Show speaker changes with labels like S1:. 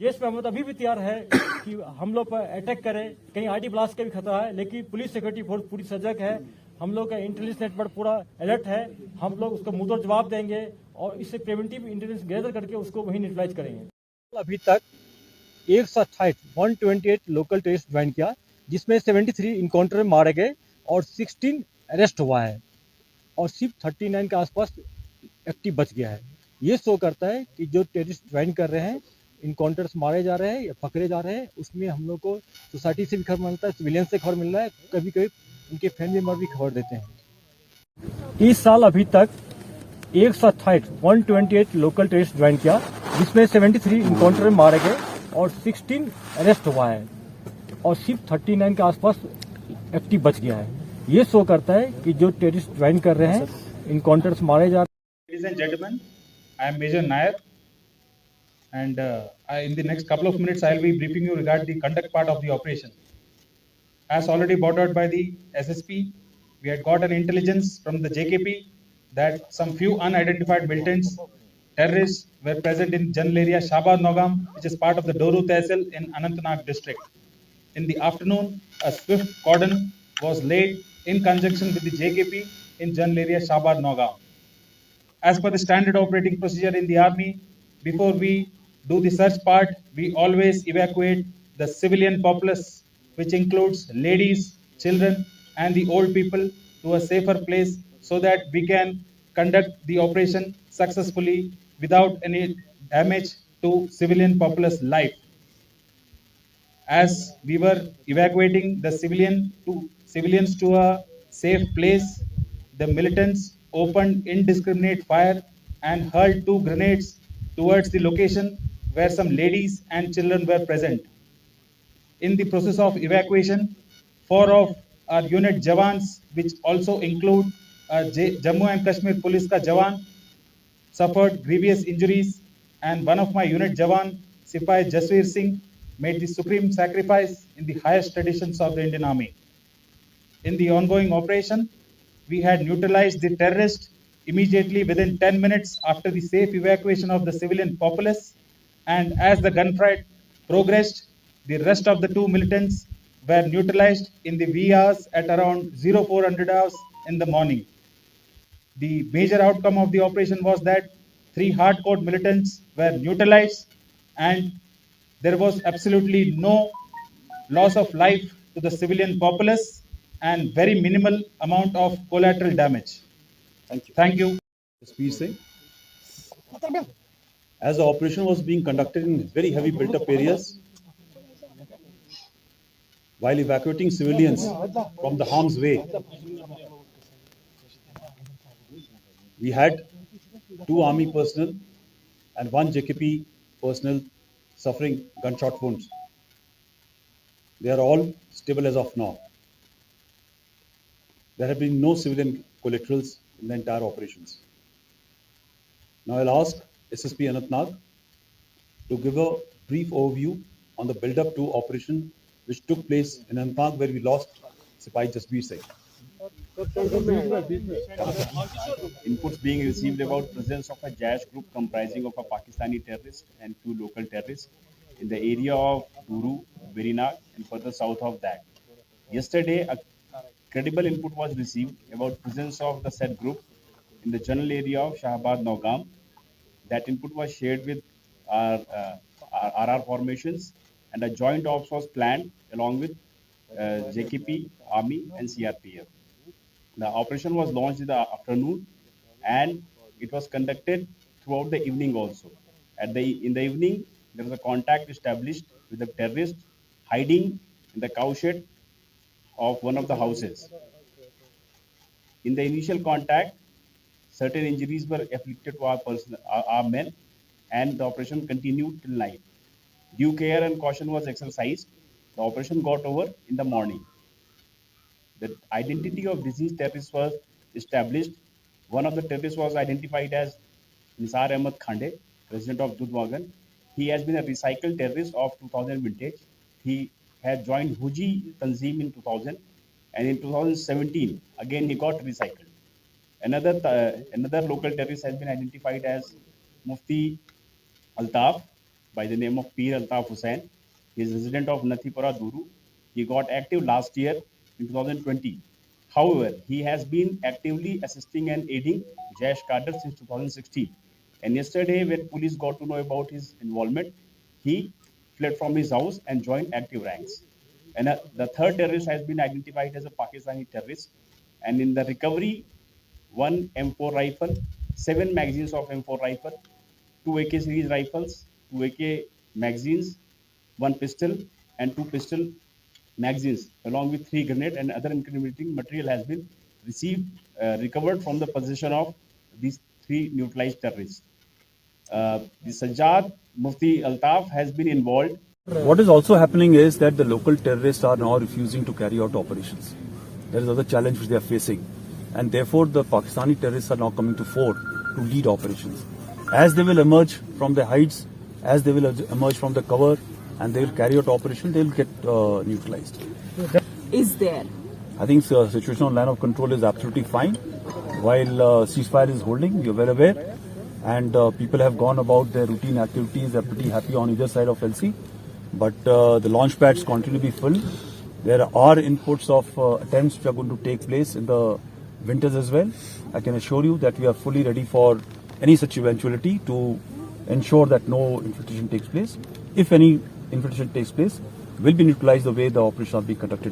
S1: देश में हम अभी भी तैयार है कि हम लोग पर अटैक करें, कहीं आईडी ब्लास्ट का भी खतरा है, लेकिन पुलिस सिक्योरिटी फोर्स पूरी सजग है। हम लोग का इंटेलिजेंस नेटवर्क पूरा अलर्ट है। हम लोग उसका मुंहतोड़ जवाब देंगे और इससे प्रिवेंटिव इंटेलिजेंस गैदर करके उसको वहीं न्यूट्रलाइज करेंगे। अभी तक 128 लोकल टेररिस्ट ज्वाइन किया, जिसमें 73 इनकाउंटर में मारे गए और 16 अरेस्ट हुआ है और सिर्फ 39 के आसपास एक्टिव बच गया है। ये शो करता है कि जो टेररिस्ट ज्वाइन कर रहे हैं, इनकाउंटर्स मारे जा रहे हैं या पकड़े जा रहे हैं, उसमें हम लोग को सोसाइटी से भी खबर मिलता है, सिविलियन से खबर मिल रहा है, कभी कभी उनके फैमिली मेंबर भी खबर देते हैं। इस साल अभी तक 128 लोकल टेररिस्ट ज्वाइन किया, जिसमें 73 इनकाउंटर में मारे गए और 16 अरेस्ट हुआ है और सिर्फ 39 के आसपास एक्टिव बच गया है। ये शो करता है कि जो टेररिस्ट ज्वाइन कर रहे हैं, इनकाउंटर्स मारे जा रहे हैं।
S2: Ladies and gentlemen, I am Major Nair, and in the next couple of minutes, I will be briefing you regarding the conduct part of the operation. As already brought out by the SSP, we had got an intelligence from the JKP that some few unidentified militants, terrorists, were present in general area Shabad Nogam, which is part of the Doru Tehsil in Anantnag district. In the afternoon, a swift cordon was laid in conjunction with the JKP in general area Shabad Nogam. As per the standard operating procedure in the army, before we do the search part, we always evacuate the civilian populace, which includes ladies, children, and the old people, to a safer place so that we can conduct the operation successfully without any damage to civilian populace life. As we were evacuating the civilians to a safe place, the militants opened indiscriminate fire and hurled 2 grenades towards the location where some ladies and children were present. In the process of evacuation, 4 of our unit Jawans, which also include Jammu and Kashmir Police ka Jawan, suffered grievous injuries, and one of my unit Jawan, Sipai Jaswir Singh, made the supreme sacrifice in the highest traditions of the Indian Army. In the ongoing operation, we had neutralized the terrorist immediately within 10 minutes after the safe evacuation of the civilian populace, and as the gunfight progressed, the rest of the 2 militants were neutralized in the wee hours at around 0400 hours in the morning. The major outcome of the operation was that 3 hardcore militants were neutralized and there was absolutely no loss of life to the civilian populace and very minimal amount of collateral damage.
S3: Thank you.
S2: Thank you.
S3: Speed Singh. As the operation was being conducted in very heavy built-up areas, while evacuating civilians from the harm's way, we had 2 army personnel and 1 JKP personnel suffering gunshot wounds. They are all stable as of now. There have been no civilian collaterals in the entire operations. Now I'll ask SSP Anantnag to give a brief overview on the build-up to operation which took place in Anantnag, where we lost Sipai Jasbir Singh.
S4: Inputs being received about presence of a Jaish group comprising of a Pakistani terrorist and 2 local terrorists in the area of Duru, Verinag, and further south of that. Yesterday, a credible input was received about presence of the said group in the general area of Shahabad Nogam. That input was shared with our RR formations, and a joint ops was planned along with JKP, Army, and CRPF. The operation was launched in the afternoon, and it was conducted throughout the evening also. In the evening, there was a contact established with the terrorist hiding in the cowshed of one of the houses. In the initial contact, certain injuries were afflicted to our men, and the operation continued till night. Due care and caution was exercised. The operation got over in the morning. The identity of deceased terrorists was established. One of the terrorists was identified as Nisar Ahmed Khande, resident of Dudwagan. He has been a recycled terrorist of 2000 vintage. He had joined Huji Tanzim in 2000, and in 2017, again he got recycled. Another local terrorist has been identified as Mufti Altaf. by the name of Peer Altaf Hussain. He is resident of Nathipura, Duru. He got active last year in 2020. However, he has been actively assisting and aiding Jaish cadre since 2016. And yesterday, when police got to know about his involvement, he fled from his house and joined active ranks. And the third terrorist has been identified as a Pakistani terrorist. And in the recovery, one M4 rifle, 7 magazines of M4 rifle, 2 AK series rifles, 2 AK magazines, 1 pistol, and 2 pistol magazines, along with 3 grenades and other incriminating material has been recovered from the possession of these 3 neutralized terrorists. The Sajjad Mufti Altaf has been involved.
S5: What is also happening is that the local terrorists are now refusing to carry out operations. There is another challenge which they are facing, and therefore the Pakistani terrorists are now coming to fore to lead operations. As they will emerge from the heights, as they will emerge from the cover, and they will carry out operation, they will get neutralized.
S6: Is there?
S5: I think the situation on line of control is absolutely fine. While ceasefire is holding, you are well aware, and people have gone about their routine activities. They are pretty happy on either side of LC. But the launch pads continue to be full. There are inputs of attempts which are going to take place in the winters as well. I can assure you that we are fully ready for any such eventuality to ensure that no infiltration takes place. If any infiltration takes place, will be neutralized the way the operation will be conducted.